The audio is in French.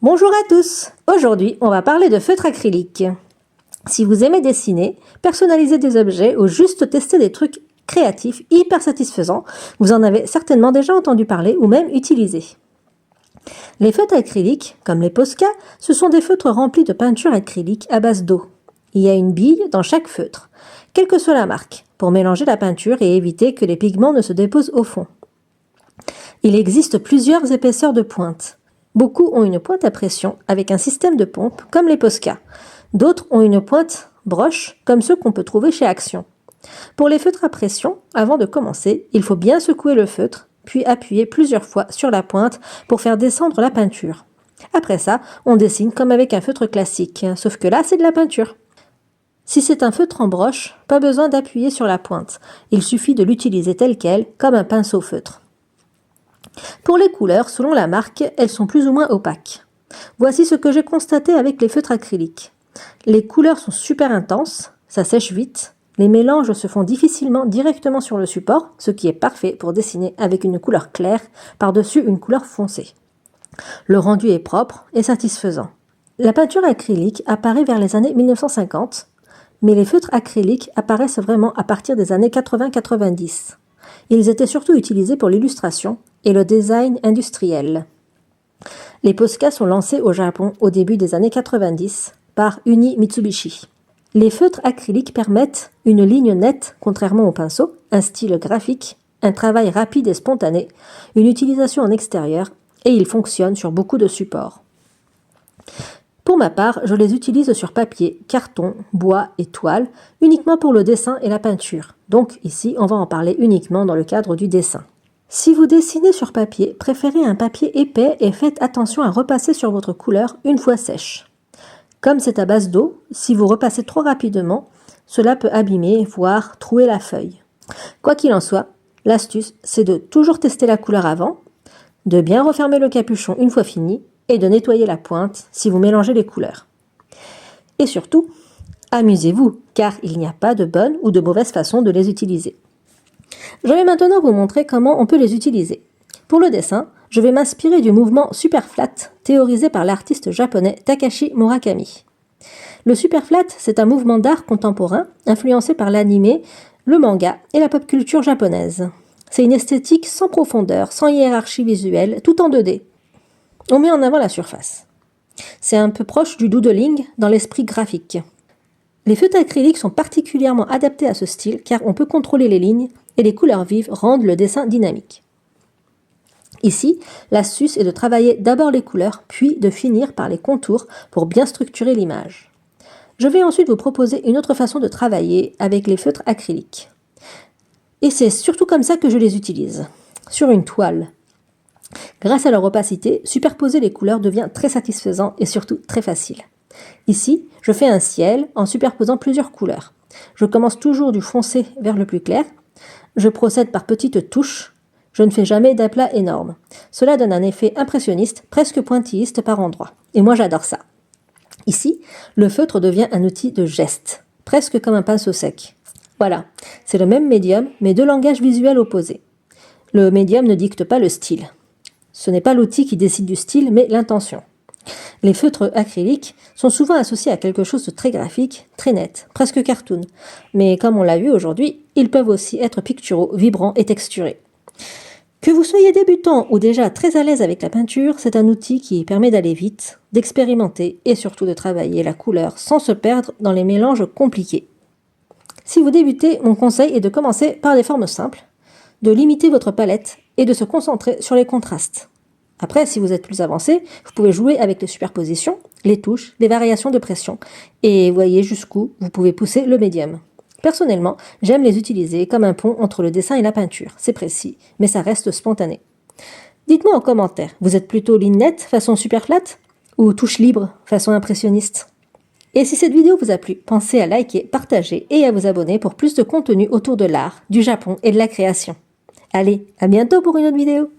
Bonjour à tous! Aujourd'hui, on va parler de feutre acrylique. Si vous aimez dessiner, personnaliser des objets ou juste tester des trucs créatifs hyper satisfaisants, vous en avez certainement déjà entendu parler ou même utilisé. Les feutres acryliques, comme les Posca, ce sont des feutres remplis de peinture acrylique à base d'eau. Il y a une bille dans chaque feutre, quelle que soit la marque, pour mélanger la peinture et éviter que les pigments ne se déposent au fond. Il existe plusieurs épaisseurs de pointe. Beaucoup ont une pointe à pression avec un système de pompe comme les Posca. D'autres ont une pointe broche comme ceux qu'on peut trouver chez Action. Pour les feutres à pression, avant de commencer, il faut bien secouer le feutre, puis appuyer plusieurs fois sur la pointe pour faire descendre la peinture. Après ça, on dessine comme avec un feutre classique, sauf que là c'est de la peinture. Si c'est un feutre en broche, pas besoin d'appuyer sur la pointe. Il suffit de l'utiliser tel quel, comme un pinceau feutre. Pour les couleurs, selon la marque, elles sont plus ou moins opaques. Voici ce que j'ai constaté avec les feutres acryliques. Les couleurs sont super intenses, ça sèche vite, les mélanges se font difficilement directement sur le support, ce qui est parfait pour dessiner avec une couleur claire par-dessus une couleur foncée. Le rendu est propre et satisfaisant. La peinture acrylique apparaît vers les années 1950, mais les feutres acryliques apparaissent vraiment à partir des années 80-90. Ils étaient surtout utilisés pour l'illustration et le design industriel. Les Posca sont lancés au Japon au début des années 90 par Uni Mitsubishi. Les feutres acryliques permettent une ligne nette, contrairement au pinceau, un style graphique, un travail rapide et spontané, une utilisation en extérieur, et ils fonctionnent sur beaucoup de supports. Pour ma part, je les utilise sur papier, carton, bois et toile, uniquement pour le dessin et la peinture. Donc ici, on va en parler uniquement dans le cadre du dessin. Si vous dessinez sur papier, préférez un papier épais et faites attention à repasser sur votre couleur une fois sèche. Comme c'est à base d'eau, si vous repassez trop rapidement, cela peut abîmer, voire trouer la feuille. Quoi qu'il en soit, l'astuce, c'est de toujours tester la couleur avant, de bien refermer le capuchon une fois fini, et de nettoyer la pointe si vous mélangez les couleurs. Et surtout, amusez-vous, car il n'y a pas de bonne ou de mauvaise façon de les utiliser. Je vais maintenant vous montrer comment on peut les utiliser. Pour le dessin, je vais m'inspirer du mouvement Superflat théorisé par l'artiste japonais Takashi Murakami. Le Superflat, c'est un mouvement d'art contemporain influencé par l'anime, le manga et la pop culture japonaise. C'est une esthétique sans profondeur, sans hiérarchie visuelle, tout en 2D. On met en avant la surface. C'est un peu proche du doodling dans l'esprit graphique. Les feutres acryliques sont particulièrement adaptés à ce style car on peut contrôler les lignes et les couleurs vives rendent le dessin dynamique. Ici, l'astuce est de travailler d'abord les couleurs puis de finir par les contours pour bien structurer l'image. Je vais ensuite vous proposer une autre façon de travailler avec les feutres acryliques. Et c'est surtout comme ça que je les utilise, sur une toile. Grâce à leur opacité, superposer les couleurs devient très satisfaisant et surtout très facile. Ici, je fais un ciel en superposant plusieurs couleurs. Je commence toujours du foncé vers le plus clair. Je procède par petites touches. Je ne fais jamais d'aplat énorme. Cela donne un effet impressionniste, presque pointilliste par endroits. Et moi j'adore ça. Ici, le feutre devient un outil de geste, presque comme un pinceau sec. Voilà, c'est le même médium, mais deux langages visuels opposés. Le médium ne dicte pas le style. Ce n'est pas l'outil qui décide du style, mais l'intention. Les feutres acryliques sont souvent associés à quelque chose de très graphique, très net, presque cartoon. Mais comme on l'a vu aujourd'hui, ils peuvent aussi être picturaux, vibrants et texturés. Que vous soyez débutant ou déjà très à l'aise avec la peinture, c'est un outil qui permet d'aller vite, d'expérimenter et surtout de travailler la couleur sans se perdre dans les mélanges compliqués. Si vous débutez, mon conseil est de commencer par des formes simples, de limiter votre palette et de se concentrer sur les contrastes. Après, si vous êtes plus avancé, vous pouvez jouer avec les superpositions, les touches, les variations de pression et voyez jusqu'où vous pouvez pousser le médium. Personnellement, j'aime les utiliser comme un pont entre le dessin et la peinture. C'est précis, mais ça reste spontané. Dites-moi en commentaire, vous êtes plutôt ligne nette façon Superflat ou touche libre façon impressionniste? Et si cette vidéo vous a plu, pensez à liker, partager et à vous abonner pour plus de contenu autour de l'art, du Japon et de la création. Allez, à bientôt pour une autre vidéo!